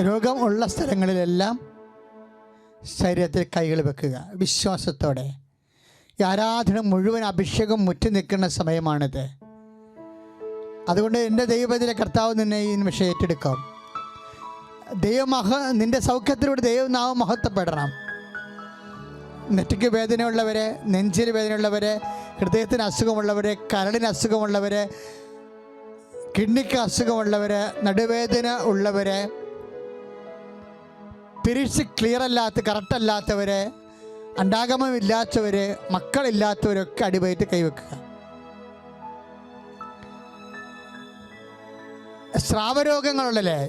രോഗം ഉള്ള സ്ഥലങ്ങളിലെല്ലാം ശരീരത്തിൽ കൈകൾ വെക്കുക. വിശ്വാസത്തോടെ ഈ ആരാധന മുഴുവൻ അഭിഷേകം മുറ്റി നിൽക്കുന്ന സമയമാണിത്. അതുകൊണ്ട് എൻ്റെ ദൈവത്തിലെ കർത്താവ് നിന്നെ ഈ നിമിഷം ഏറ്റെടുക്കാം. നിൻ്റെ സൗഖ്യത്തിലൂടെ ദൈവനാമം മഹത്വപ്പെടണം. നെറ്റിക്ക് വേദനയുള്ളവരെ, നെഞ്ചിന് വേദനയുള്ളവരെ, ഹൃദയത്തിന് അസുഖമുള്ളവരെ, കരളിന് അസുഖമുള്ളവരെ, കിഡ്നിക്ക് അസുഖമുള്ളവരെ, നടുവേദന ഉള്ളവരെ, പിരീഡ്സ് ക്ലിയർ അല്ലാത്ത കറക്റ്റല്ലാത്തവരെ, അണ്ടാഗമമില്ലാത്തവർ, മക്കളില്ലാത്തവരൊക്കെ അടിവയറ്റ് കൈവെക്കുക. സ്രാവരോഗങ്ങളുള്ളല്ലേ,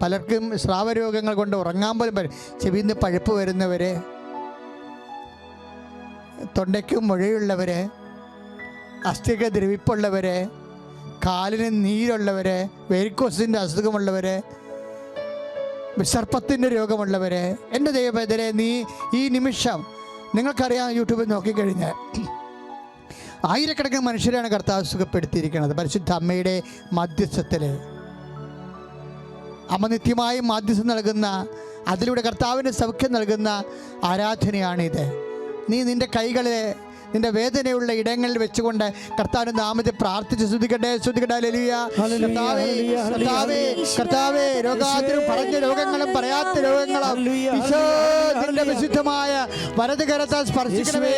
പലർക്കും സ്രാവരോഗങ്ങൾ കൊണ്ട് ഉറങ്ങാൻ പോലും ചെവിയിൽ നിന്ന് പഴുപ്പ് വരുന്നവർ, തൊണ്ടയ്ക്കും മുഴയുള്ളവർ, അസ്ഥിക്ക് ദ്രവിപ്പുള്ളവർ, കാലിന് നീരുള്ളവർ, വെരിക്കോസിൻ്റെ അസുഖമുള്ളവർ, സർപ്പത്തിൻ്റെ രോഗമുള്ളവർ, എൻ്റെ ദൈവത്തിലെ നീ ഈ നിമിഷം, നിങ്ങൾക്കറിയാം യൂട്യൂബിൽ നോക്കിക്കഴിഞ്ഞാൽ ആയിരക്കണക്കിന് മനുഷ്യരാണ് കർത്താവ് സുഖപ്പെടുത്തിയിരിക്കുന്നത് പരിശുദ്ധ അമ്മയുടെ മധ്യസ്ഥത്തിൽ. അമ്മ നിത്യമായും മാധ്യസ്ഥം നൽകുന്ന, അതിലൂടെ കർത്താവിൻ്റെ സൗഖ്യം നൽകുന്ന ആരാധനയാണിത്. നീ നിൻ്റെ കൈകളെ നിന്റെ വേദനയുള്ള ഇടങ്ങളിൽ വെച്ചുകൊണ്ട് കർത്താവിന്റെ നാമത്തിൽ പ്രാർത്ഥിച്ച് സ്തുതിക്കട്ടെ. കർത്താവേ, രോഗാതിരും പറഞ്ഞ രോഗങ്ങളും പറയാത്ത രോഗങ്ങളും നിന്റെ വിശുദ്ധമായ വലതുകരത്താൽ സ്പർശിക്കണമേ.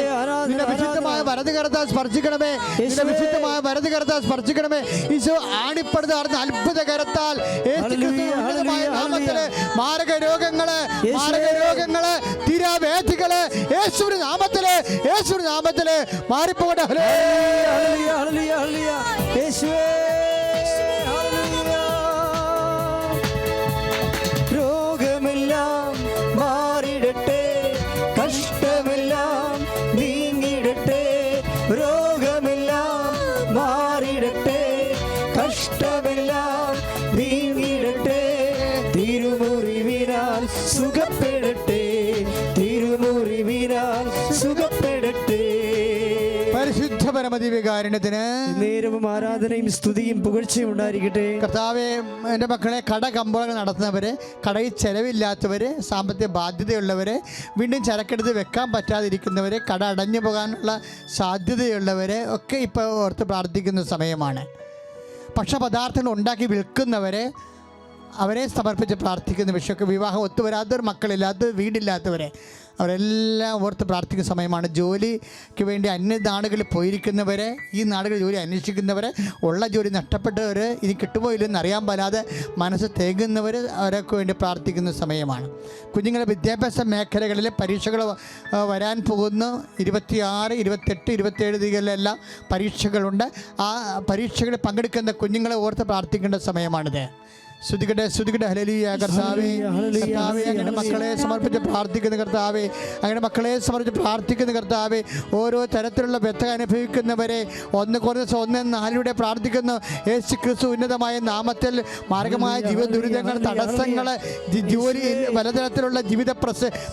നിന്റെ വിശുദ്ധമായ വലതുകരത്താൽ സ്പർശിക്കണമേ. നിന്റെ വിശുദ്ധമായ വലതുകരത്താൽ സ്പർശിക്കണമേ. ഈശോ ആണിപ്പെടുന്ന അത്ഭുത കരത്താൽ നാമത്തില് മാരക രോഗങ്ങള് തീരാവേദികള് യേശുവിന്റെ നാമത്തില് മാറിപ്പോകട്ടെ. രോഗമെല്ലാം മാറിടട്ടെ, കഷ്ടമെല്ലാം നീങ്ങിടട്ടെ. രോഗമെല്ലാം മാറിടട്ടെ, കഷ്ടമെല്ലാം നീങ്ങിടട്ടെ. തിരുമുറിവിനാൽ സുഖപ്പെടട്ടെ, തിരുമുറിവിനാൽ സുഖപ്പെടട്ടെ. പരിശുദ്ധ പരമദിവ്യകാരുണ്യത്തിന് നേരവും ആരാധനയും സ്തുതിയും പുകഴ്ചയും ഉണ്ടായിരിക്കട്ടെ. കർത്താവേ, എൻ്റെ മക്കളെ കട കമ്പോളങ്ങൾ നടത്തുന്നവര്, കടയിൽ ചെലവില്ലാത്തവര്, സാമ്പത്തിക ബാധ്യതയുള്ളവര്, വീണ്ടും ചരക്കെടുത്ത് വെക്കാൻ പറ്റാതിരിക്കുന്നവര്, കട അടഞ്ഞു പോകാനുള്ള സാധ്യതയുള്ളവരെ ഒക്കെ ഇപ്പോൾ ഓർത്ത് പ്രാർത്ഥിക്കുന്ന സമയമാണ്. ഭക്ഷണപദാർത്ഥങ്ങൾ ഉണ്ടാക്കി വിൽക്കുന്നവരെ, അവരെ സമർപ്പിച്ച് പ്രാർത്ഥിക്കുന്ന വിഷയമൊക്കെ, വിവാഹം ഒത്തുവരാത്തവർ, മക്കളില്ലാത്തവർ, വീടില്ലാത്തവരെ അവരെല്ലാം ഓർത്ത് പ്രാർത്ഥിക്കുന്ന സമയമാണ്. ജോലിക്ക് വേണ്ടി അന്യ നാടുകളിൽ പോയിരിക്കുന്നവരെ, ഈ നാടുകളിൽ ജോലി അന്വേഷിക്കുന്നവരെ, ഉള്ള ജോലി നഷ്ടപ്പെട്ടവർ, ഇനി കിട്ടുമോ ഇല്ലെന്ന് അറിയാൻ പാലാതെ മനസ്സ് തേങ്ങുന്നവർ, അവരൊക്കെ വേണ്ടി പ്രാർത്ഥിക്കുന്ന സമയമാണ്. കുഞ്ഞുങ്ങളുടെ വിദ്യാഭ്യാസ മേഖലകളിൽ പരീക്ഷകൾ വരാൻ പോകുന്നു. 26, 28, 27 തീയതികളിലെല്ലാം പരീക്ഷകളുണ്ട്. ആ പരീക്ഷകളിൽ പങ്കെടുക്കുന്ന കുഞ്ഞുങ്ങളെ ഓർത്ത് പ്രാർത്ഥിക്കേണ്ട സമയമാണിത്. സ്തുതിക്കട്ടെ. ഹല്ലേലൂയ. കർത്താവേ, അങ്ങനെ മക്കളെ സമർപ്പിച്ച് പ്രാർത്ഥിക്കുന്ന കർത്താവേ, അങ്ങനെ മക്കളെ സമർപ്പിച്ച് പ്രാർത്ഥിക്കുന്ന കർത്താവേ, ഓരോ തരത്തിലുള്ള വ്യഥ അനുഭവിക്കുന്നവരെ 1 Corinthians 1:4 പ്രാർത്ഥിക്കുന്നു. യേശു ക്രിസ്തു ഉന്നതമായ നാമത്തിൽ മാർഗമായ ജീവിത ദുരിതങ്ങൾ, തടസ്സങ്ങൾ, ജോലി, പലതരത്തിലുള്ള ജീവിത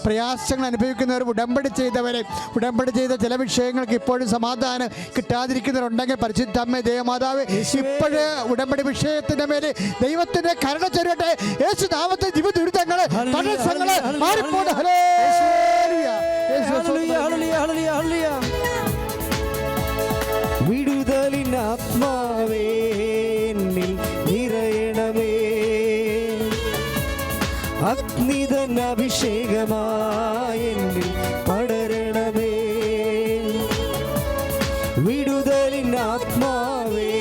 പ്രയാസങ്ങൾ അനുഭവിക്കുന്നവർ, ഉടമ്പടി ചെയ്ത ചില വിഷയങ്ങൾക്ക് ഇപ്പോഴും സമാധാനം കിട്ടാതിരിക്കുന്നവരുണ്ടെങ്കിൽ പരിശുദ്ധ അമ്മേ, ദേവമാതാവ്, ഇപ്പോഴേ ഉടമ്പടി വിഷയത്തിന്റെ മേലെ ദൈവത്തിന്റെ കരുണ ചൊരിയട്ടെ. യേശു നാമത്തിൽ ജീവിത ദുരിതങ്ങള്, തടസ്സങ്ങള് മാറിപ്പോട്ടെ. വിടുതലിൻ ആത്മാവേ എന്നിൽ നിറയണമേ, അഗ്നിതൻ അഭിഷേകമായി എന്നിൽ പടരണമേ. വിടുതലിൻ ആത്മാവേ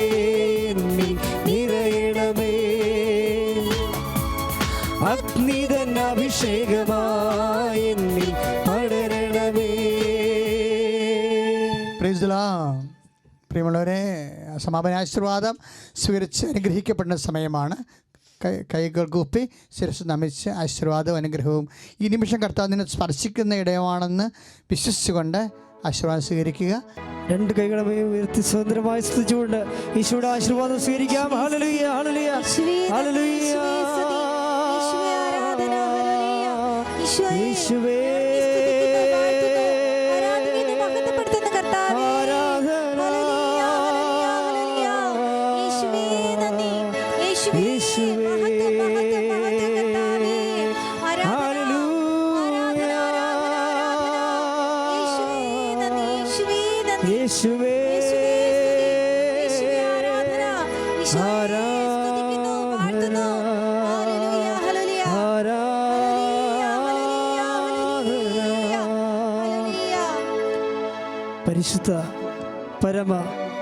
എന്നിൽ നിറയണമേ, അഗ്നിതൻ അഭിഷേകമായി എന്നിൽ പടരണമേ. Praise the Lord. പ്രിയമുള്ളവരെ, സമാപനാശീർവാദം സ്വീകരിച്ച് അനുഗ്രഹിക്കപ്പെടുന്ന സമയമാണ്. കൈകൾ കൂപ്പി ശിരസ് നമിച്ച് ആശീർവാദവും അനുഗ്രഹവും ഈ നിമിഷം കർത്താവ് നിന്നെ സ്പർശിക്കുന്ന ഇടയമാണെന്ന് വിശ്വസിച്ചുകൊണ്ട് ആശീർവാദം സ്വീകരിക്കുക. 2 കൈകളെ ഉയർത്തി സ്വതന്ത്രമായി സ്തുതിച്ചുകൊണ്ട് ഈശോയുടെ ആശീർവാദം സ്വീകരിക്കാം. Hallelujah, hallelujah, hallelujah. യേശുവേ, യേശുവേ, നന്ദി. യേശുവേ യേശുവേ ആരാധന. ഈശോയെ സ്തുതിക്കുന്നു, വാഴ്ത്തുന്നു. Hallelujah, hallelujah. പരിശുദ്ധ പരമ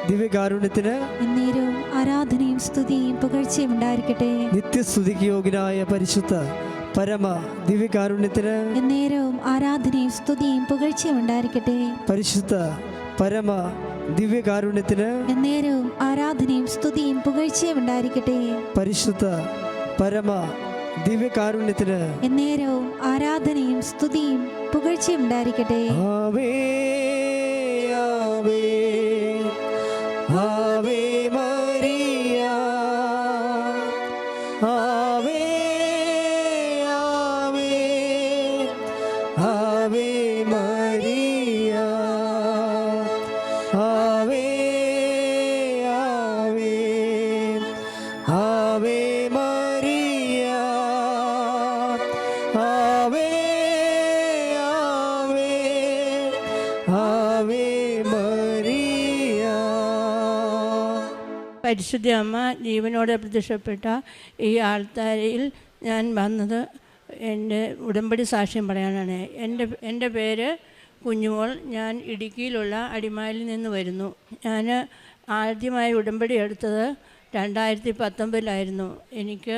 ദിവ്യകാരുണ്യത്തിന് എന്നേരവും ആരാധനയും സ്തുതിയും പുകഴ്ചയും ഉണ്ടായിരിക്കട്ടെ. നിത്യസ്തുതിക്ക് യോഗ്യനായ പരിശുദ്ധ പരമ ദിവ്യകാരുണ്യത്തിന് എന്നേരവും ആരാധനയും സ്തുതിയും പുകഴ്ചയും ഉണ്ടായിരിക്കട്ടെ. പരിശുദ്ധ പരമ ദിവ്യകാരുണ്യത്തിന് എന്നേരവും ആരാധനയും സ്തുതിയും പുകഴ്ചയും ഉണ്ടായിരിക്കട്ടെ. പരിശുദ്ധ പരമ ദിവ്യകാരുണ്യത്തിന് എന്നേരവും ആരാധനയും സ്തുതിയും പുകഴ്ചയും ഉണ്ടായിരിക്കട്ടെ. ആവേ ആവേ ആവേ മരിയ ആവേ ആവേ ആവേ മരിയ ആവേ ആവേ ആവേ മരിയ ആവേ ആവേ ആവേ മരിയ. പരിശുദ്ധ അമ്മ ജീവനോടെ പ്രത്യക്ഷപ്പെട്ട ഈ ആൾത്താരയിൽ ഞാൻ വന്നത് എൻ്റെ ഉടമ്പടി സാക്ഷ്യം പറയാനാണ്. എൻ്റെ പേര് കുഞ്ഞുമോൾ. ഞാൻ ഇടുക്കിയിലുള്ള അടിമാലിൽ നിന്ന് വരുന്നു. ഞാൻ ആദ്യമായി ഉടമ്പടി എടുത്തത് 2019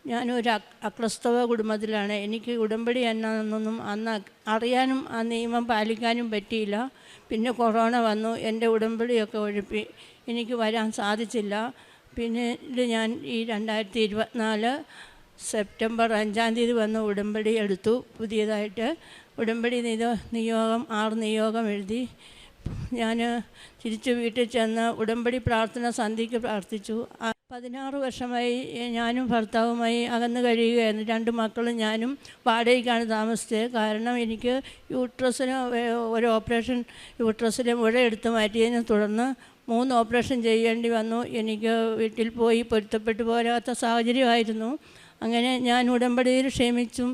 ഞാനൊരു അക്രസ്തവ കുടുംബത്തിലാണ്. എനിക്ക് ഉടമ്പടി എന്നാണെന്നൊന്നും അന്ന് അറിയാനും ആ നിയമം പാലിക്കാനും പറ്റിയില്ല. പിന്നെ കൊറോണ വന്നു, എൻ്റെ ഉടമ്പടിയൊക്കെ ഒഴിപ്പി എനിക്ക് വരാൻ സാധിച്ചില്ല. പിന്നീട് ഞാൻ ഈ 2024 സെപ്റ്റംബർ 5 വന്ന് ഉടമ്പടി എടുത്തു. പുതിയതായിട്ട് ഉടമ്പടി നിയോഗം 6 നിയോഗം എഴുതി ഞാൻ തിരിച്ചു വീട്ടിൽ ചെന്ന് ഉടമ്പടി പ്രാർത്ഥന സന്ധ്യയ്ക്ക് പ്രാർത്ഥിച്ചു. 16 വർഷമായി ഞാനും ഭർത്താവുമായി അകന്നു കഴിയുകയായിരുന്നു. 2 മക്കളും ഞാനും വാടകയ്ക്കാണ് താമസിച്ചത്. കാരണം എനിക്ക് യൂട്രസിന് ഒരു ഓപ്പറേഷൻ, യൂട്രസിലെ മുഴ എടുത്ത് മാറ്റിയതിനെ തുടർന്ന് 3 ഓപ്പറേഷൻ ചെയ്യേണ്ടി വന്നു. എനിക്ക് വീട്ടിൽ പോയി പൊരുത്തപ്പെട്ടു പോരാത്ത സാഹചര്യമായിരുന്നു. അങ്ങനെ ഞാൻ ഉടമ്പടിയിൽ ക്ഷമിച്ചും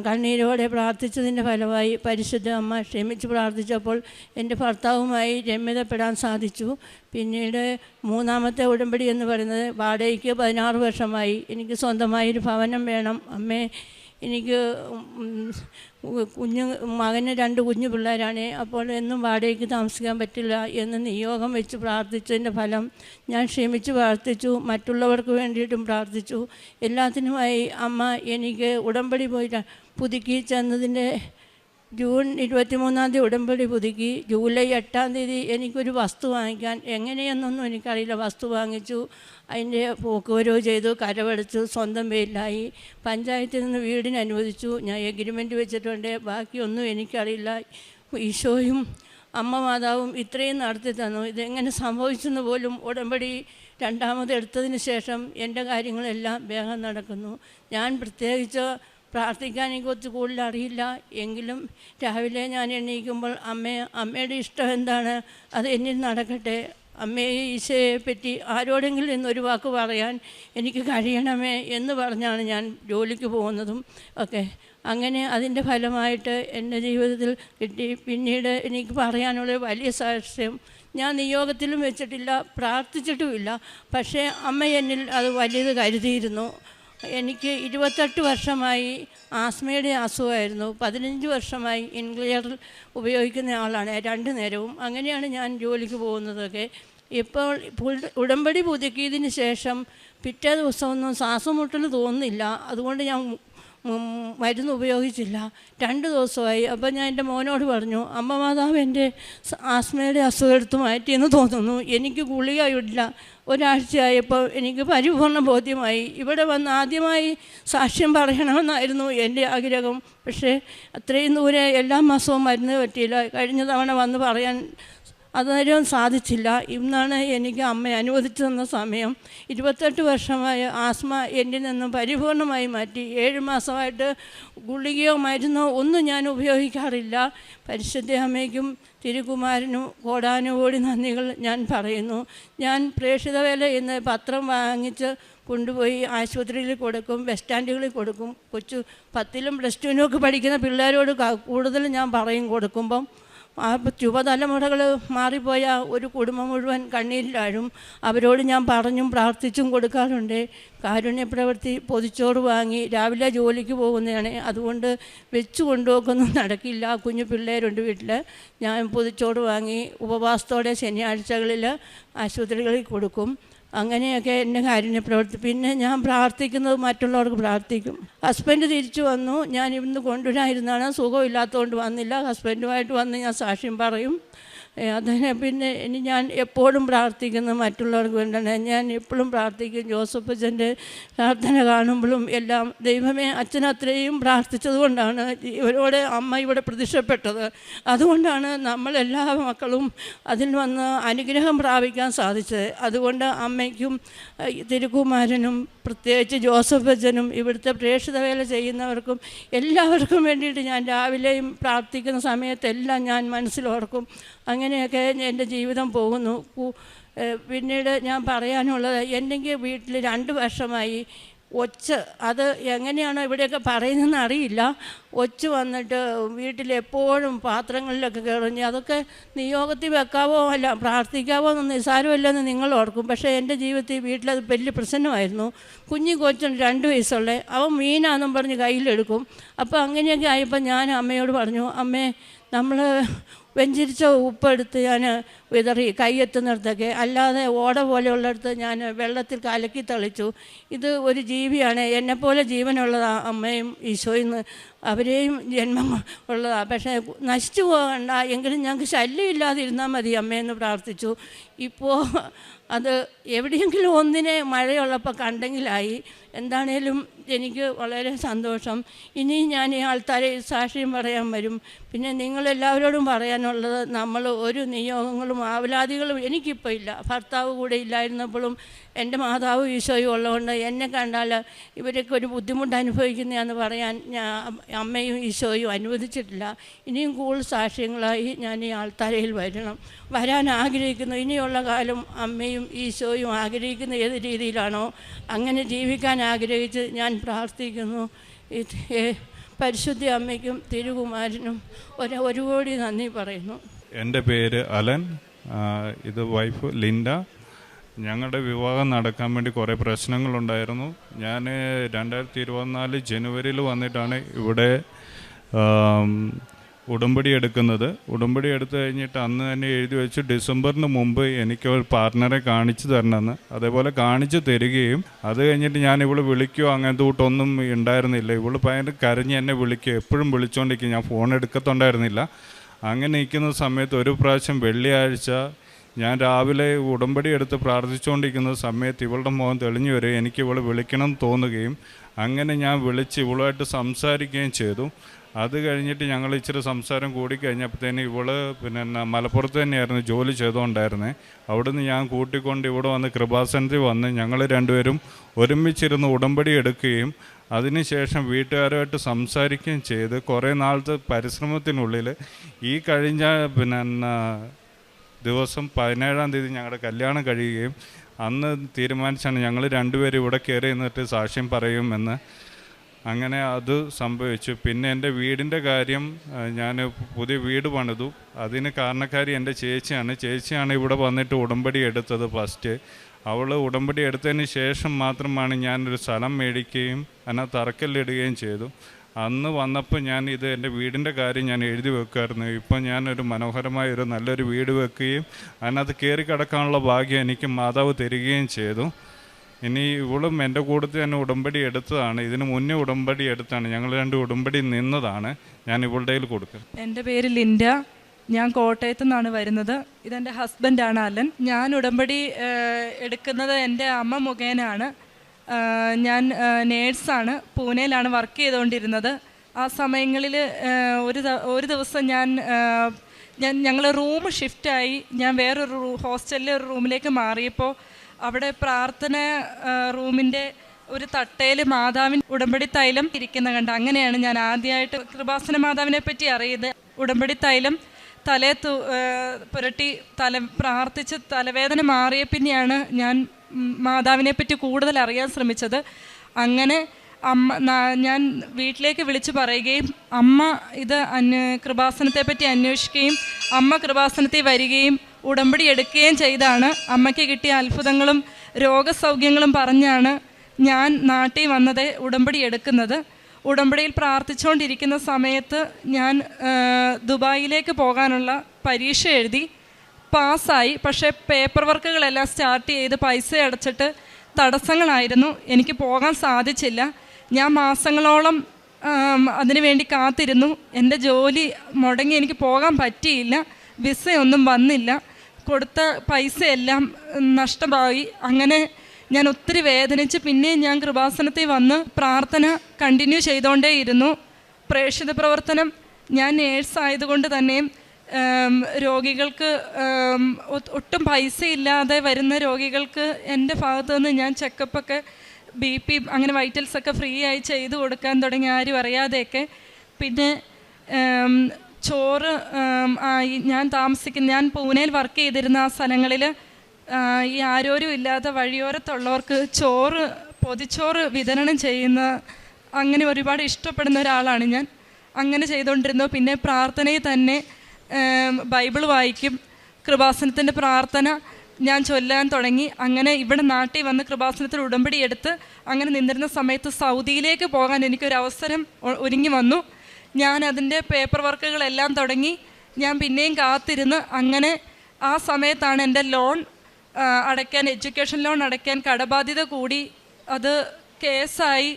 കണ്ണീരോടെ പ്രാർത്ഥിച്ചതിൻ്റെ ഫലമായി പരിശുദ്ധ അമ്മ ക്ഷമിച്ച് പ്രാർത്ഥിച്ചപ്പോൾ എൻ്റെ ഭർത്താവുമായി രമ്യതപ്പെടാൻ സാധിച്ചു. പിന്നീട് 3ാമത്തെ ഉടമ്പടി എന്ന് പറയുന്നത് വാടകയ്ക്ക് 16 വർഷമായി. എനിക്ക് സ്വന്തമായൊരു ഭവനം വേണം അമ്മേ. എനിക്ക് മകന് 2 കുഞ്ഞു പിള്ളേരാണ്. അപ്പോൾ എന്നും വാടകയ്ക്ക് താമസിക്കാൻ പറ്റില്ല എന്ന് നിയോഗം വെച്ച് പ്രാർത്ഥിച്ചതിൻ്റെ ഫലം ഞാൻ ക്ഷമിച്ച് പ്രാർത്ഥിച്ചു. മറ്റുള്ളവർക്ക് വേണ്ടിയിട്ടും പ്രാർത്ഥിച്ചു. എല്ലാത്തിനുമായി അമ്മ എനിക്ക് ഉടമ്പടി പോയി പുതുക്കി ചെന്നതിൻ്റെ ജൂൺ 23 ഉടമ്പടി പുതുക്കി. ജൂലൈ 8 എനിക്കൊരു വസ്തു വാങ്ങിക്കാൻ എങ്ങനെയെന്നൊന്നും എനിക്കറിയില്ല. വസ്തു വാങ്ങിച്ചു, അതിൻ്റെ പോക്കുവരവ് ചെയ്തു, കരവടച്ചു, സ്വന്തം പേരിലായി. പഞ്ചായത്തിൽ നിന്ന് വീടിന് അനുവദിച്ചു. ഞാൻ എഗ്രിമെൻറ്റ് വെച്ചിട്ടുണ്ട്. ബാക്കിയൊന്നും എനിക്കറിയില്ല. ഈശോയും അമ്മ മാതാവും ഇത്രയും നടത്തി തന്നു. ഇതെങ്ങനെ സംഭവിച്ചെന്ന് പോലും ഉടമ്പടി 2ാമത് എടുത്തതിന് ശേഷം എൻ്റെ കാര്യങ്ങളെല്ലാം വേഗം നടക്കുന്നു. ഞാൻ പ്രത്യേകിച്ച് പ്രാർത്ഥിക്കാൻ എനിക്ക് കുറച്ച് കൂടുതൽ അറിയില്ല. എങ്കിലും രാവിലെ ഞാൻ എണീക്കുമ്പോൾ അമ്മയുടെ ഇഷ്ടം എന്താണ് അത് എന്നിൽ നടക്കട്ടെ, അമ്മയെ ഈശോയെ പറ്റി ആരോടെങ്കിലും എന്നൊരു വാക്ക് പറയാൻ എനിക്ക് കഴിയണമേ എന്ന് പറഞ്ഞാണ് ഞാൻ ജോലിക്ക് പോകുന്നതും ഒക്കെ. അങ്ങനെ അതിൻ്റെ ഫലമായിട്ട് എൻ്റെ ജീവിതത്തിൽ കിട്ടി. പിന്നീട് എനിക്ക് പറയാനുള്ള വലിയ സാക്ഷ്യം ഞാൻ നിയോഗത്തിലും വെച്ചിട്ടില്ല, പ്രാർത്ഥിച്ചിട്ടുമില്ല. പക്ഷേ അമ്മ എന്നിൽ അത് വലിയത് കരുതിയിരുന്നു. എനിക്ക് 28 വർഷമായി ആസ്മയുടെ അസുഖമായിരുന്നു. 15 വർഷമായി ഇൻക്ലിയറിൽ ഉപയോഗിക്കുന്ന ആളാണ് 2 നേരവും. അങ്ങനെയാണ് ഞാൻ ജോലിക്ക് പോകുന്നതൊക്കെ. ഇപ്പോൾ ഉടമ്പടി പുതുക്കിയതിന് ശേഷം പിറ്റേ ദിവസമൊന്നും ശ്വാസം മുട്ടൽ തോന്നുന്നില്ല. അതുകൊണ്ട് ഞാൻ മരുന്ന് ഉപയോഗിച്ചില്ല. 2 ദിവസമായി. അപ്പോൾ ഞാൻ എൻ്റെ മോനോട് പറഞ്ഞു, അമ്മ മാതാവ് എൻ്റെ ആസ്മയുടെ അസുഖം എടുത്ത് മാറ്റിയെന്ന് തോന്നുന്നു. എനിക്ക് ഗുളികയില്ല. ഒരാഴ്ചയായപ്പോൾ എനിക്ക് പരിപൂർണ്ണ ബോധ്യമായി. ഇവിടെ വന്ന് ആദ്യമായി സാക്ഷ്യം പറയണമെന്നായിരുന്നു എൻ്റെ ആഗ്രഹം. പക്ഷേ അത്രയും ദൂരെ എല്ലാ മാസവും മരുന്ന് പറ്റിയില്ല. കഴിഞ്ഞ തവണ വന്ന് പറയാൻ അന്നേരം സാധിച്ചില്ല. ഇന്നാണ് എനിക്ക് അമ്മ അനുവദിച്ചു തന്ന സമയം. 28 വർഷമായ ആസ്മ എന്നിൽ നിന്നും പരിപൂർണമായി മാറ്റി. 7 മാസമായിട്ട് ഗുളികയോ മരുന്നോ ഒന്നും ഞാൻ ഉപയോഗിക്കാറില്ല. പരിശുദ്ധ അമ്മയ്ക്കും തിരുകുമാരനും കോടാനുകോടി നന്ദികൾ ഞാൻ പറയുന്നു. ഞാൻ പ്രേക്ഷിത വേല എന്ന് പത്രം വാങ്ങിച്ച് കൊണ്ടുപോയി ആശുപത്രിയിൽ കൊടുക്കും, ബസ് സ്റ്റാൻഡുകളിൽ കൊടുക്കും. 10ലും +2 പഠിക്കുന്ന പിള്ളേരോട് കൂടുതൽ ഞാൻ പറയും കൊടുക്കുമ്പം ആ യുവതലമുറകൾ മാറിപ്പോയ ഒരു കുടുംബം മുഴുവൻ കണ്ണീരിലാഴും. അവരോട് ഞാൻ പറഞ്ഞും പ്രാർത്ഥിച്ചും കൊടുക്കാറുണ്ട്. കാരുണ്യപ്രവൃത്തി പൊതിച്ചോറ് വാങ്ങി രാവിലെ ജോലിക്ക് പോകുന്നതാണ്, അതുകൊണ്ട് വെച്ച് കൊണ്ടുപോക്കൊന്നും നടക്കില്ല. കുഞ്ഞു പിള്ളേരുണ്ട് വീട്ടിൽ. ഞാൻ പൊതിച്ചോറ് വാങ്ങി ഉപവാസത്തോടെ ശനിയാഴ്ചകളിൽ ആശുപത്രികളിൽ കൊടുക്കും. അങ്ങനെയൊക്കെ എൻ്റെ കാരുണ്യപ്രവൃത്തി. പിന്നെ ഞാൻ പ്രാർത്ഥിക്കുന്നത് മറ്റുള്ളവർക്ക് പ്രാർത്ഥിക്കും. ഹസ്ബൻഡ് തിരിച്ചു വന്നു. ഞാൻ ഇന്ന് കൊണ്ടുവരാതിരുന്നാണ്, സുഖമില്ലാത്തതുകൊണ്ട് വന്നില്ല. ഹസ്ബൻഡുമായിട്ട് വന്ന് ഞാൻ സാക്ഷ്യം പറയും. അതിനെ പിന്നെ ഇനി ഞാൻ എപ്പോഴും പ്രാർത്ഥിക്കുന്നത് മറ്റുള്ളവർക്ക് വേണ്ടിയാണ്. ഞാൻ എപ്പോഴും പ്രാർത്ഥിക്കും. ജോസഫ് അച്ഛൻ്റെ പ്രാർത്ഥന കാണുമ്പോഴും എല്ലാം ദൈവമേ, അച്ഛൻ അത്രയും പ്രാർത്ഥിച്ചത് കൊണ്ടാണ് ഇവരോട് അമ്മ ഇവിടെ പ്രത്യക്ഷപ്പെട്ടത്. അതുകൊണ്ടാണ് നമ്മളെല്ലാ മക്കളും അതിൽ വന്ന് അനുഗ്രഹം പ്രാപിക്കാൻ സാധിച്ചത്. അതുകൊണ്ട് അമ്മയ്ക്കും തിരുക്കുമാരനും പ്രത്യേകിച്ച് ജോസഫ് അച്ഛനും ഇവിടുത്തെ പ്രേക്ഷിത വേല ചെയ്യുന്നവർക്കും എല്ലാവർക്കും വേണ്ടിയിട്ട് ഞാൻ രാവിലെയും പ്രാർത്ഥിക്കുന്ന സമയത്തെല്ലാം ഞാൻ മനസ്സിലോർക്കും. അങ്ങനെയൊക്കെ എൻ്റെ ജീവിതം പോകുന്നു. പിന്നീട് ഞാൻ പറയാനുള്ളത്, എൻ്റെ വീട്ടിൽ 2 വർഷമായി ഒച്ച്, അത് എങ്ങനെയാണോ ഇവിടെയൊക്കെ പറയുന്നതെന്ന് അറിയില്ല, ഒച്ച് വന്നിട്ട് വീട്ടിലെപ്പോഴും പാത്രങ്ങളിലൊക്കെ കയറും. അതൊക്കെ നിയോഗത്തിൽ വെക്കാവോ അല്ല പ്രാർത്ഥിക്കാവോ എന്ന് നിസ്സാരമല്ലെന്ന് നിങ്ങൾ ഓർക്കും. പക്ഷേ എൻ്റെ ജീവിതത്തിൽ വീട്ടിലത് വലിയ പ്രശ്നമായിരുന്നു. കുഞ്ഞു കൊച്ചുണ്ട് 2 വയസ്സുള്ള, അവൻ മീനാണെന്നും പറഞ്ഞ് കയ്യിലെടുക്കും. അപ്പോൾ അങ്ങനെയൊക്കെ ആയപ്പോൾ ഞാൻ അമ്മയോട് പറഞ്ഞു, അമ്മേ, നമ്മൾ വെഞ്ചിരിച്ച ഉപ്പെടുത്ത് ഞാൻ വിതറി കൈയെത്തുന്നിടത്തൊക്കെ, അല്ലാതെ ഓട പോലെയുള്ളിടത്ത് ഞാൻ വെള്ളത്തിൽ കലക്കി തളിച്ചു. ഇത് ഒരു ജീവിയാണ്, എന്നെപ്പോലെ ജീവനുള്ളതാണ് അമ്മയും ഈശോയിന്ന്, അവരെയും ജന്മം ഉള്ളതാണ്. പക്ഷേ നശിച്ചു പോകണ്ട, എങ്കിലും ഞങ്ങൾക്ക് ശല്യമില്ലാതിരുന്നാൽ മതി അമ്മയെന്ന് പ്രാർത്ഥിച്ചു. ഇപ്പോൾ അത് എവിടെയെങ്കിലും ഒന്നിനെ മഴയുള്ളപ്പോൾ കണ്ടെങ്കിലായി. എന്താണേലും എനിക്ക് വളരെ സന്തോഷം. ഇനിയും ഞാൻ ഈ ആൾക്കാരെ സാക്ഷ്യം പറയാൻ വരും. പിന്നെ നിങ്ങളെല്ലാവരോടും പറയാനുള്ളത്, നമ്മൾ ഒരു നിയോഗങ്ങളും ആവലാദികളും എനിക്കിപ്പോൾ ഇല്ല. ഭർത്താവ് കൂടെ ഇല്ലായിരുന്നപ്പോഴും എൻ്റെ മാതാവ് ഈശോയും ഉള്ളതുകൊണ്ട് എന്നെ കണ്ടാൽ ഇവരൊക്കെ ഒരു ബുദ്ധിമുട്ട് അനുഭവിക്കുന്നതാണെന്ന് പറയാൻ അമ്മയും ഈശോയും അനുവദിച്ചിട്ടില്ല. ഇനിയും കൂടുതൽ സാക്ഷ്യങ്ങളായി ഞാൻ ഈ ആൾത്താരയിൽ വരാൻ ആഗ്രഹിക്കുന്നു. ഇനിയുള്ള കാലം അമ്മയും ഈശോയും ആഗ്രഹിക്കുന്ന ഏത് രീതിയിലാണോ അങ്ങനെ ജീവിക്കാൻ ആഗ്രഹിച്ച് ഞാൻ പ്രാർത്ഥിക്കുന്നു. പരിശുദ്ധ അമ്മയ്ക്കും തിരുകുമാരനും ഒരു കോടി നന്ദി പറയുന്നു. എൻ്റെ പേര് അലൻ, ഇത് വൈഫ് ലിൻഡ. ഞങ്ങളുടെ വിവാഹം നടക്കാൻ വേണ്ടി കുറേ പ്രശ്നങ്ങളുണ്ടായിരുന്നു. ഞാൻ 2024 ജനുവരിയിൽ വന്നിട്ടാണ് ഇവിടെ ഉടമ്പടി എടുക്കുന്നത്. ഉടമ്പടി എടുത്തു കഴിഞ്ഞിട്ട് അന്ന് തന്നെ എഴുതി വെച്ച് ഡിസംബറിന് മുമ്പ് എനിക്ക് ഒരു പാർട്ട്ണറെ കാണിച്ചു തരണമെന്ന്. അതേപോലെ കാണിച്ചു തരികയും അത് കഴിഞ്ഞിട്ട് ഞാൻ ഇവള് വിളിക്കുകയോ അങ്ങനത്തെ കൂട്ടൊന്നും ഉണ്ടായിരുന്നില്ല. ഇവള് ഭയങ്കര കരഞ്ഞ് എന്നെ വിളിക്കുക, എപ്പോഴും വിളിച്ചുകൊണ്ടിരിക്കും. ഞാൻ ഫോൺ എടുക്കത്തുണ്ടായിരുന്നില്ല. അങ്ങനെ നിൽക്കുന്ന സമയത്ത് ഒരു പ്രാവശ്യം വെള്ളിയാഴ്ച ഞാൻ രാവിലെ ഉടമ്പടി എടുത്ത് പ്രാർത്ഥിച്ചുകൊണ്ടിരിക്കുന്ന സമയത്ത് ഇവളുടെ മുഖം തെളിഞ്ഞു വരികയും എനിക്ക് ഇവളെ വിളിക്കണം തോന്നുകയും അങ്ങനെ ഞാൻ വിളിച്ച് ഇവളുമായിട്ട് സംസാരിക്കുകയും ചെയ്തു. അത് കഴിഞ്ഞിട്ട് ഞങ്ങൾ ഇച്ചിരി സംസാരം കൂടിക്കഴിഞ്ഞപ്പോഴത്തേന് ഇവള് മലപ്പുറത്ത് തന്നെയായിരുന്നു ജോലി ചെയ്തുകൊണ്ടായിരുന്നത്. അവിടുന്ന് ഞാൻ കൂട്ടിക്കൊണ്ട് ഇവിടെ വന്ന് കൃപാസനത്തിൽ വന്ന് ഞങ്ങൾ രണ്ടുപേരും ഒരുമിച്ചിരുന്ന് ഉടമ്പടി എടുക്കുകയും അതിനുശേഷം വീട്ടുകാരുമായിട്ട് സംസാരിക്കുകയും ചെയ്ത് കുറേ നാളത്തെ പരിശ്രമത്തിനുള്ളിൽ ഈ കഴിഞ്ഞ ദിവസം 17-ാം തീയതി ഞങ്ങളുടെ കല്യാണം കഴിയുകയും അന്ന് തീരുമാനിച്ചാണ് ഞങ്ങൾ രണ്ടുപേരും ഇവിടെ കയറി നിന്നിട്ട് സാക്ഷ്യം പറയുമെന്ന്. അങ്ങനെ അത് സംഭവിച്ചു. പിന്നെ എൻ്റെ വീടിൻ്റെ കാര്യം, ഞാൻ പുതിയ വീട് പണിതു. അതിന് കാരണക്കാരി എൻ്റെ ചേച്ചിയാണ് ഇവിടെ വന്നിട്ട് ഉടമ്പടി എടുത്തത് ഫസ്റ്റ്. അവൾ ഉടമ്പടി എടുത്തതിന് ശേഷം മാത്രമാണ് ഞാനൊരു സ്ഥലം മേടിക്കുകയും അതിനകത്ത് തറക്കല്ലിടുകയും ചെയ്തു. അന്ന് വന്നപ്പോൾ ഞാൻ ഇത് എൻ്റെ വീടിൻ്റെ കാര്യം ഞാൻ എഴുതി വെക്കുമായിരുന്നു. ഇപ്പം ഞാനൊരു മനോഹരമായ നല്ലൊരു വീട് വെക്കുകയും അതിനകത്ത് കയറി കിടക്കാനുള്ള ഭാഗ്യം എനിക്ക് മാതാവ് തരികയും ചെയ്തു. ഇനി ഇവളും എൻ്റെ കൂട്ടത്തിൽ തന്നെ ഉടമ്പടി എടുത്തതാണ്. ഇതിന് മുന്നേ ഉടമ്പടി എടുത്താണ്. ഞങ്ങൾ 2 ഉടമ്പടി നിന്നതാണ്. ഞാൻ ഇവളുടെ കയ്യിൽ കൊടുക്കും. എൻ്റെ പേര് ലിൻഡ. ഞാൻ കോട്ടയത്തു നിന്നാണ് വരുന്നത്. ഇതെൻ്റെ ഹസ്ബൻഡാണ് അലൻ. ഞാൻ ഉടമ്പടി എടുക്കുന്നത് എൻ്റെ അമ്മ മുഖേനാണ്. ഞാൻ നേഴ്സാണ്, പൂനെയിലാണ് വർക്ക് ചെയ്തുകൊണ്ടിരുന്നത്. ആ സമയങ്ങളിൽ ഒരു ദിവസം ഞങ്ങൾ റൂം ഷിഫ്റ്റായി. ഞാൻ വേറൊരു ഹോസ്റ്റലിലെ ഒരു റൂമിലേക്ക് മാറിയപ്പോൾ അവിടെ പ്രാർത്ഥന റൂമിൻ്റെ ഒരു തട്ടയിൽ മാതാവിൻ ഉടമ്പടി തൈലം ഇരിക്കുന്ന കണ്ട്. അങ്ങനെയാണ് ഞാൻ ആദ്യമായിട്ട് കൃപാസന മാതാവിനെ പറ്റി അറിയുന്നത്. ഉടമ്പടി തൈലം പുരട്ടി പ്രാർത്ഥിച്ച് തലവേദന മാറിയ പിന്നെയാണ് ഞാൻ മാതാവിനെ പറ്റി കൂടുതൽ അറിയാൻ ശ്രമിച്ചത്. അങ്ങനെ ഞാൻ വീട്ടിലേക്ക് വിളിച്ചു പറയുകയും അമ്മ ഇത് കൃപാസനത്തെ പറ്റി അന്വേഷിക്കുകയും അമ്മ കൃപാസനത്തിൽ വരികയും ഉടമ്പടി എടുക്കുകയും ചെയ്താണ്. അമ്മയ്ക്ക് കിട്ടിയ അത്ഭുതങ്ങളും രോഗസൗഖ്യങ്ങളും പറഞ്ഞാണ് ഞാൻ നാട്ടിൽ വന്നത്, ഉടമ്പടി എടുക്കുന്നത്. ഉടമ്പടിയിൽ പ്രാർത്ഥിച്ചുകൊണ്ടിരിക്കുന്ന സമയത്ത് ഞാൻ ദുബായിലേക്ക് പോകാനുള്ള പരീക്ഷ എഴുതി, പാസ്സായി. പക്ഷേ പേപ്പർ വർക്കുകളെല്ലാം സ്റ്റാർട്ട് ചെയ്ത് പൈസ അടച്ചിട്ട് തടസ്സങ്ങളായിരുന്നു, എനിക്ക് പോകാൻ സാധിച്ചില്ല. ഞാൻ മാസങ്ങളോളം അതിനു വേണ്ടി കാത്തിരുന്നു. എൻ്റെ ജോലി മുടങ്ങി, എനിക്ക് പോകാൻ പറ്റിയില്ല. വിസയൊന്നും വന്നില്ല, കൊടുത്ത പൈസയെല്ലാം നഷ്ടമായി. അങ്ങനെ ഞാൻ ഒത്തിരി വേദനിച്ച് പിന്നെയും ഞാൻ കൃപാസനത്തിൽ വന്ന് പ്രാർത്ഥന കണ്ടിന്യൂ ചെയ്തുകൊണ്ടേയിരുന്നു. പ്രേക്ഷിത പ്രവർത്തനം ഞാൻ നേഴ്സ് ആയതുകൊണ്ട് തന്നെയും രോഗികൾക്ക് ഒട്ടും പൈസ ഇല്ലാതെ വരുന്ന രോഗികൾക്ക് എൻ്റെ ഭാഗത്തു നിന്ന് ഞാൻ ചെക്കപ്പൊക്കെ BP അങ്ങനെ വൈറ്റൽസൊക്കെ ഫ്രീ ആയി ചെയ്തു കൊടുക്കാൻ തുടങ്ങി, ആരും അറിയാതെയൊക്കെ. പിന്നെ ചോറ് ഞാൻ പൂനെയിൽ വർക്ക് ചെയ്തിരുന്ന ആ സ്ഥലങ്ങളിൽ ഈ ആരോരും ഇല്ലാത്ത വഴിയോരത്തുള്ളവർക്ക് പൊതിച്ചോറ് വിതരണം ചെയ്യുന്ന, അങ്ങനെ ഒരുപാട് ഇഷ്ടപ്പെടുന്ന ഒരാളാണ് ഞാൻ. അങ്ങനെ ചെയ്തുകൊണ്ടിരുന്നു. പിന്നെ പ്രാർത്ഥനയിൽ തന്നെ ബൈബിൾ വായിക്കും, കൃപാസനത്തിൻ്റെ പ്രാർത്ഥന ഞാൻ ചൊല്ലാൻ തുടങ്ങി. അങ്ങനെ ഇവിടെ നാട്ടിൽ വന്ന് കൃപാസനത്തിൽ ഉടമ്പടി എടുത്ത് അങ്ങനെ നിന്നിരുന്ന സമയത്ത് സൗദിയിലേക്ക് പോകാൻ എനിക്കൊരവസരം ഒരുങ്ങി വന്നു. ഞാൻ അതിൻ്റെ പേപ്പർ വർക്കുകളെല്ലാം തുടങ്ങി. ഞാൻ പിന്നെയും കാത്തിരുന്ന് അങ്ങനെ ആ സമയത്താണ് എൻ്റെ ലോൺ അടയ്ക്കാൻ, എഡ്യൂക്കേഷൻ ലോൺ അടയ്ക്കാൻ കടബാധ്യത കൂടി. അത് കേസായി,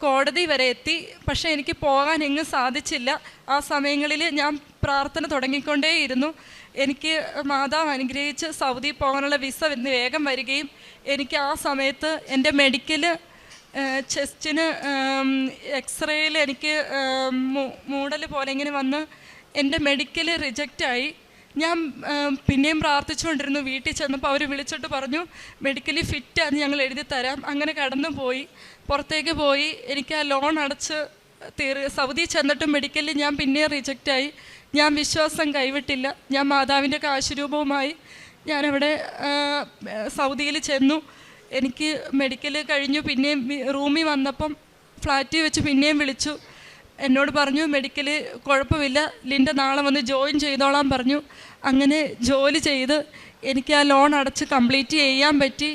കോടതി വരെ എത്തി. പക്ഷേ എനിക്ക് പോകാൻ എങ്ങും സാധിച്ചില്ല. ആ സമയങ്ങളിൽ ഞാൻ പ്രാർത്ഥന തുടങ്ങിക്കൊണ്ടേയിരുന്നു. എനിക്ക് മാതാവ് അനുഗ്രഹിച്ച് സൗദി പോകാനുള്ള വിസ വേഗം വരികയും എനിക്ക് ആ സമയത്ത് എൻ്റെ മെഡിക്കൽ ചെസ്റ്റിന് എക്സ്റേയിൽ എനിക്ക് മൂടൽ പോലെ ഇങ്ങനെ വന്ന് എൻ്റെ മെഡിക്കൽ റിജക്റ്റായി. ഞാൻ പിന്നെയും പ്രാർത്ഥിച്ചുകൊണ്ടിരുന്നു. വീട്ടിൽ ചെന്നപ്പോൾ അവർ വിളിച്ചിട്ട് പറഞ്ഞു മെഡിക്കലി ഫിറ്റാന്ന് ഞങ്ങൾ എഴുതി തരാം. അങ്ങനെ കടന്നു പോയി, പുറത്തേക്ക് പോയി. എനിക്ക് ആ ലോൺ അടച്ച് സൗദി ചെന്നിട്ടും മെഡിക്കലിൽ ഞാൻ പിന്നെയും റിജക്റ്റായി. ഞാൻ വിശ്വാസം കൈവിട്ടില്ല. ഞാൻ മാതാവിൻ്റെ കാശുരൂപവുമായി ഞാനവിടെ സൗദിയിൽ ചെന്നു. എനിക്ക് മെഡിക്കൽ കഴിഞ്ഞു. പിന്നെയും റൂമിൽ വന്നപ്പം ഫ്ലാറ്റിൽ വെച്ച് പിന്നെയും വിളിച്ചു. എന്നോട് പറഞ്ഞു മെഡിക്കൽ കുഴപ്പമില്ല, ലിൻഡ നാളെ വന്ന് ജോയിൻ ചെയ്തോളാൻ പറഞ്ഞു. അങ്ങനെ ജോലി ചെയ്ത് എനിക്ക് ആ ലോൺ അടച്ച് കംപ്ലീറ്റ് ചെയ്യാൻ പറ്റി.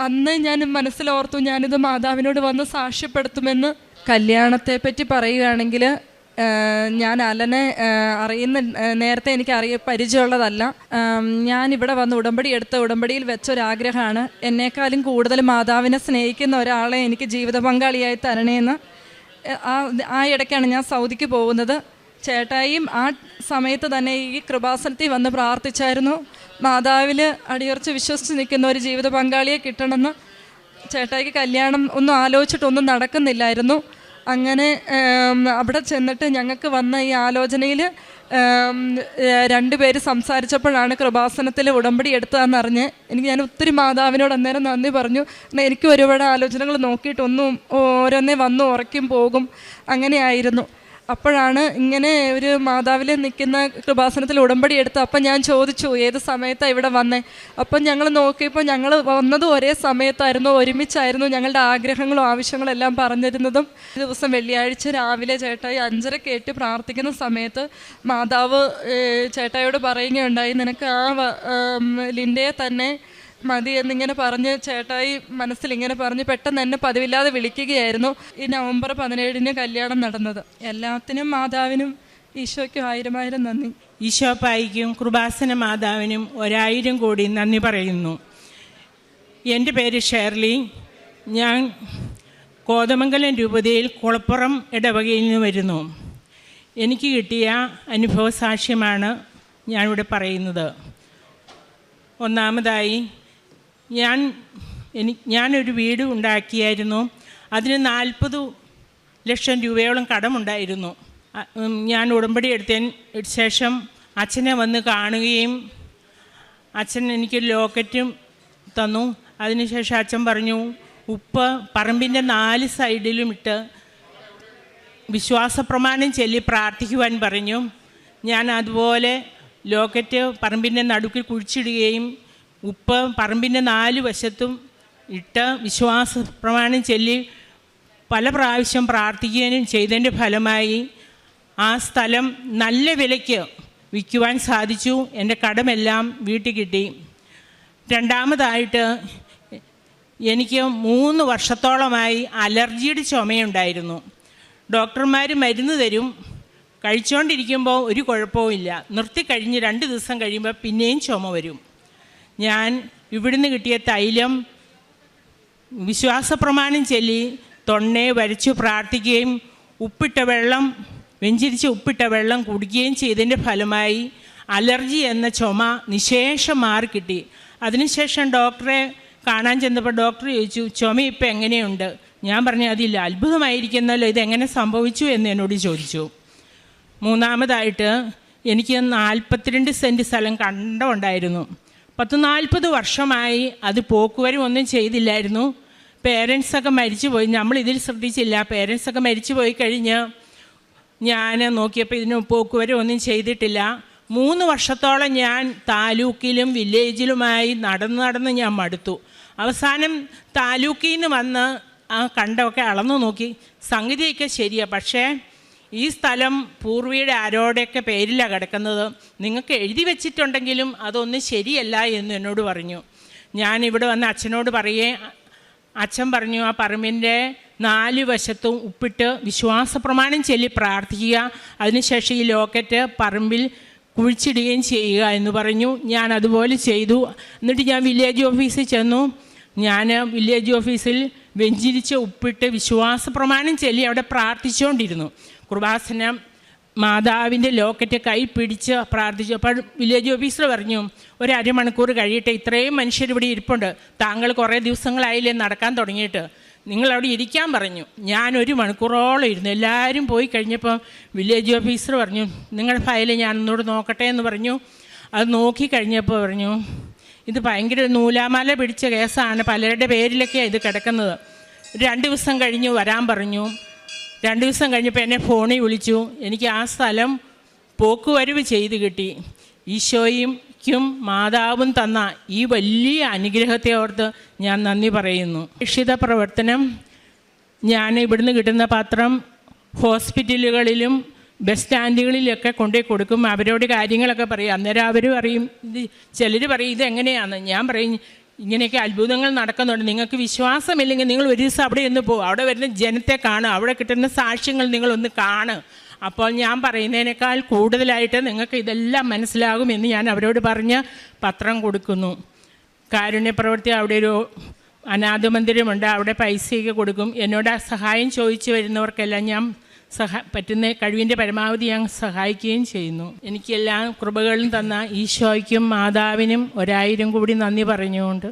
അന്ന് ഞാൻ മനസ്സിലോർത്തു ഞാനിത് മാതാവിനോട് വന്ന് സാക്ഷ്യപ്പെടുത്തുമെന്ന്. കല്യാണത്തെപ്പറ്റി പറയുകയാണെങ്കിൽ ഞാൻ അലനെ നേരത്തെ എനിക്ക് പരിചയമുള്ളതല്ല. ഞാനിവിടെ വന്ന് ഉടമ്പടി എടുത്ത ഉടമ്പടിയിൽ വെച്ചൊരാഗ്രഹമാണ് എന്നേക്കാളും കൂടുതൽ മാതാവിനെ സ്നേഹിക്കുന്ന ഒരാളെ എനിക്ക് ജീവിത പങ്കാളിയായി തരണേന്ന്. ആ ഇടയ്ക്കാണ് ഞാൻ സൗദിക്ക് പോകുന്നത്. ചേട്ടായിയും ആ സമയത്ത് തന്നെ ഈ കൃപാസനത്തിൽ വന്ന് പ്രാർത്ഥിച്ചായിരുന്നു, മാതാവിൽ അടിയുറച്ച് വിശ്വസിച്ച് നിൽക്കുന്ന ഒരു ജീവിത പങ്കാളിയെ കിട്ടണമെന്ന്. ചേട്ടായിക്ക് കല്യാണം ഒന്നും ആലോചിച്ചിട്ടൊന്നും നടക്കുന്നില്ലായിരുന്നു. അങ്ങനെ അവിടെ ചെന്നിട്ട് ഞങ്ങൾക്ക് വന്ന ഈ ആലോചനയിൽ 2 പേര് സംസാരിച്ചപ്പോഴാണ് കൃപാസനത്തിൽ ഉടമ്പടി എടുത്തതെന്നറിഞ്ഞ് ഞാൻ ഒത്തിരി മാതാവിനോട് അന്നേരം നന്ദി പറഞ്ഞു. എനിക്ക് ഒരുപാട് ആലോചനകൾ നോക്കിയിട്ടൊന്നും ഓരോന്നേ വന്ന് ഉറക്കും പോകും അങ്ങനെയായിരുന്നു. അപ്പോഴാണ് ഇങ്ങനെ ഒരു മാതാവിൽ നിൽക്കുന്ന കൃപാസനത്തിൽ ഉടമ്പടി എടുത്ത്. അപ്പം ഞാൻ ചോദിച്ചു ഏത് സമയത്താണ് ഇവിടെ വന്നേ. അപ്പം ഞങ്ങൾ നോക്കിയപ്പോൾ ഞങ്ങൾ വന്നതും ഒരേ സമയത്തായിരുന്നു, ഒരുമിച്ചായിരുന്നു ഞങ്ങളുടെ ആഗ്രഹങ്ങളും ആവശ്യങ്ങളും എല്ലാം പറഞ്ഞിരുന്നതും. ഒരു ദിവസം വെള്ളിയാഴ്ച രാവിലെ ചേട്ടായി 5:30 കേട്ട് പ്രാർത്ഥിക്കുന്ന സമയത്ത് മാതാവ് ചേട്ടായിയോട് പറയുകയുണ്ടായി, നിനക്ക് ആ ലിൻഡയെ തന്നെ മതി എന്നിങ്ങനെ പറഞ്ഞ് ചേട്ടായി മനസ്സിലിങ്ങനെ പറഞ്ഞ് പെട്ടെന്ന് എന്നെ പതിവില്ലാതെ വിളിക്കുകയായിരുന്നു. ഈ നവംബർ 17 കല്യാണം നടന്നത്. എല്ലാത്തിനും മാതാവിനും ഈശോയ്ക്കും 1000 നന്ദി. ഈശോപ്പായിക്കും കൃപാസന മാതാവിനും 1000 കോടി നന്ദി പറയുന്നു. എൻ്റെ പേര് ഷേർലി. ഞാൻ കോതമംഗലം രൂപതയിൽ കുളപ്പുറം ഇടവകയിൽ നിന്ന് വരുന്നു. എനിക്ക് കിട്ടിയ അനുഭവ സാക്ഷ്യമാണ് ഞാനിവിടെ പറയുന്നത്. ഒന്നാമതായി ഞാനൊരു വീട് ഉണ്ടാക്കിയായിരുന്നു. അതിന് 40 ലക്ഷം രൂപയോളം കടമുണ്ടായിരുന്നു. ഞാൻ ഉടമ്പടി എടുത്തതിന് ശേഷം അച്ഛനെ വന്ന് കാണുകയും അച്ഛൻ എനിക്കൊരു ലോക്കറ്റും തന്നു. അതിനുശേഷം അച്ഛൻ പറഞ്ഞു ഉപ്പ് പറമ്പിൻ്റെ 4 സൈഡിലും ഇട്ട് വിശ്വാസപ്രമാണം ചൊല്ലി പ്രാർത്ഥിക്കുവാൻ പറഞ്ഞു. ഞാൻ അതുപോലെ ലോക്കറ്റ് പറമ്പിൻ്റെ നടുക്കിൽ കുഴിച്ചിടുകയും ഉപ്പ് പറമ്പിൻ്റെ 4 വശത്തും ഇട്ട് വിശ്വാസ പ്രമാണം ചൊല്ലി പല പ്രാവശ്യം പ്രാർത്ഥിക്കുകയും ചെയ്തതിൻ്റെ ഫലമായി ആ സ്ഥലം നല്ല വിലയ്ക്ക് വിൽക്കുവാൻ സാധിച്ചു. എൻ്റെ കടമെല്ലാം വീട്ടിൽ കിട്ടി. രണ്ടാമതായിട്ട് എനിക്ക് 3 വർഷത്തോളമായി അലർജിയുടെ ചുമയുണ്ടായിരുന്നു. ഡോക്ടർമാർ മരുന്ന് തരും, കഴിച്ചുകൊണ്ടിരിക്കുമ്പോൾ ഒരു കുഴപ്പവുമില്ല. നിർത്തിക്കഴിഞ്ഞ് 2 ദിവസം കഴിയുമ്പോൾ പിന്നെയും ചുമ വരും. ഞാൻ ഇവിടുന്ന് കിട്ടിയ തൈലം വിശ്വാസപ്രമാണം ചൊല്ലി തൊണ്ണയെ വരച്ചു പ്രാർത്ഥിക്കുകയും വെഞ്ചിരിച്ച് ഉപ്പിട്ട വെള്ളം കുടിക്കുകയും ചെയ്തതിൻ്റെ ഫലമായി അലർജി എന്ന ചുമ നിശേഷം മാറിക്കിട്ടി. അതിനുശേഷം ഡോക്ടറെ കാണാൻ ചെന്നപ്പോൾ ഡോക്ടർ ചോദിച്ചു, ചുമ ഇപ്പം എങ്ങനെയുണ്ട്? ഞാൻ പറഞ്ഞു, അതില്ല, അത്ഭുതമായിരിക്കുന്നല്ലോ, ഇതെങ്ങനെ സംഭവിച്ചു എന്ന് എന്നോട് ചോദിച്ചു. മൂന്നാമതായിട്ട് എനിക്ക് 42 സെൻറ്റ് സ്ഥലം കണ്ടമുണ്ടായിരുന്നു. 40 വർഷമായി അത് പോക്കുവരും ഒന്നും ചെയ്തില്ലായിരുന്നു. പേരൻസൊക്കെ മരിച്ചു പോയി, നമ്മളിതിൽ ശ്രദ്ധിച്ചില്ല. പേരൻസൊക്കെ മരിച്ചു പോയി കഴിഞ്ഞ് ഞാൻ നോക്കിയപ്പോൾ ഇതിന് പോക്കുവരും ഒന്നും ചെയ്തിട്ടില്ല. 3 വർഷത്തോളം ഞാൻ താലൂക്കിലും വില്ലേജിലുമായി നടന്ന് ഞാൻ മടുത്തു. അവസാനം താലൂക്കിൽ നിന്ന് വന്ന് ആ കണ്ടമൊക്കെ അളന്നു നോക്കി. സംഗതിയൊക്കെ ശരിയാണ്, പക്ഷേ ഈ സ്ഥലം പൂർവിയുടെ ആരോടെയൊക്കെ പേരിലാണ് കിടക്കുന്നത്, നിങ്ങൾക്ക് എഴുതി വെച്ചിട്ടുണ്ടെങ്കിലും അതൊന്നും ശരിയല്ല എന്ന് എന്നോട് പറഞ്ഞു. ഞാൻ ഇവിടെ വന്ന് അച്ഛനോട് അച്ഛൻ പറഞ്ഞു, ആ പറമ്പിൻ്റെ 4 വശത്തും ഉപ്പിട്ട് വിശ്വാസപ്രമാണം ചൊല്ലി പ്രാർത്ഥിക്കുക, അതിനുശേഷം ഈ ലോക്കറ്റ് പറമ്പിൽ കുഴിച്ചിടുകയും ചെയ്യുക എന്ന് പറഞ്ഞു. ഞാൻ അതുപോലെ ചെയ്തു. എന്നിട്ട് ഞാൻ വില്ലേജ് ഓഫീസിൽ ചെന്നു. ഞാൻ വില്ലേജ് ഓഫീസിൽ വെഞ്ചിരിച്ച് ഉപ്പിട്ട് വിശ്വാസപ്രമാണം ചൊല്ലി അവിടെ പ്രാർത്ഥിച്ചുകൊണ്ടിരുന്നു. കൃപാസനം മാതാവിൻ്റെ ലോക്കറ്റ് കൈ പിടിച്ച് പ്രാർത്ഥിച്ചു. അപ്പോൾ വില്ലേജ് ഓഫീസർ പറഞ്ഞു, 1 അരമണിക്കൂർ കഴിയട്ടെ, ഇത്രയും മനുഷ്യരിവിടെ ഇരിപ്പുണ്ട്, താങ്കൾ കുറേ ദിവസങ്ങളായില്ലേ നടക്കാൻ തുടങ്ങിയിട്ട്, നിങ്ങളവിടെ ഇരിക്കാൻ പറഞ്ഞു. ഞാൻ 1 മണിക്കൂറോളം ഇരുന്നു. എല്ലാവരും പോയി കഴിഞ്ഞപ്പോൾ വില്ലേജ് ഓഫീസർ പറഞ്ഞു, നിങ്ങളുടെ ഫയൽ ഞാൻ ഒന്നുകൂടെ നോക്കട്ടെ എന്ന് പറഞ്ഞു. അത് നോക്കിക്കഴിഞ്ഞപ്പോൾ പറഞ്ഞു, ഇത് ഭയങ്കര നൂലാമാല പിടിച്ച കേസാണ്, പലരുടെ പേരിലൊക്കെയാണ് ഇത് കിടക്കുന്നത്. 2 ദിവസം കഴിഞ്ഞ് വരാൻ പറഞ്ഞു. 2 ദിവസം കഴിഞ്ഞപ്പോൾ എന്നെ ഫോണിൽ വിളിച്ചു. എനിക്ക് ആ സ്ഥലം പോക്കുവരവ് ചെയ്ത് കിട്ടി. ഈശോയ്ക്കും മാതാവും തന്ന ഈ വലിയ അനുഗ്രഹത്തെ ഓർത്ത് ഞാൻ നന്ദി പറയുന്നു. രക്ഷിത പ്രവർത്തനം, ഞാൻ ഇവിടുന്ന് കിട്ടുന്ന പത്രം ഹോസ്പിറ്റലുകളിലും ബസ് സ്റ്റാൻഡുകളിലൊക്കെ കൊണ്ടുപോയി കൊടുക്കും. അവരോട് കാര്യങ്ങളൊക്കെ പറയും. അന്നേരം അവർ പറയും, ചിലർ പറയും ഇതെങ്ങനെയാണെന്ന്. ഞാൻ പറയും, ഇങ്ങനെയൊക്കെ അത്ഭുതങ്ങൾ നടക്കുന്നുണ്ട്, നിങ്ങൾക്ക് വിശ്വാസമില്ലെങ്കിൽ നിങ്ങൾ ഒരു ദിവസം അവിടെ ഒന്ന് പോകും, അവിടെ വരുന്ന ജനത്തെ കാണുക, അവിടെ കിട്ടുന്ന സാക്ഷ്യങ്ങൾ നിങ്ങളൊന്ന് കാണുക. അപ്പോൾ ഞാൻ പറയുന്നതിനേക്കാൾ കൂടുതലായിട്ട് നിങ്ങൾക്ക് ഇതെല്ലാം മനസ്സിലാകുമെന്ന് ഞാൻ അവരോട് പറഞ്ഞ് പത്രം കൊടുക്കുന്നു. കാരുണ്യപ്രവൃത്തി, അവിടെ ഒരു അനാഥ മന്ദിരമുണ്ട്, അവിടെ പൈസയൊക്കെ കൊടുക്കും. എന്നോട് ആ സഹായം ചോദിച്ചു വരുന്നവർക്കെല്ലാം ഞാൻ പറ്റുന്ന കഴിവിൻ്റെ പരമാവധി ഞാൻ സഹായിക്കുകയും ചെയ്യുന്നു. എനിക്കെല്ലാ കൃപകളും തന്ന ഈശോയ്ക്കും മാതാവിനും 1000 കൂടി നന്ദി പറഞ്ഞുകൊണ്ട്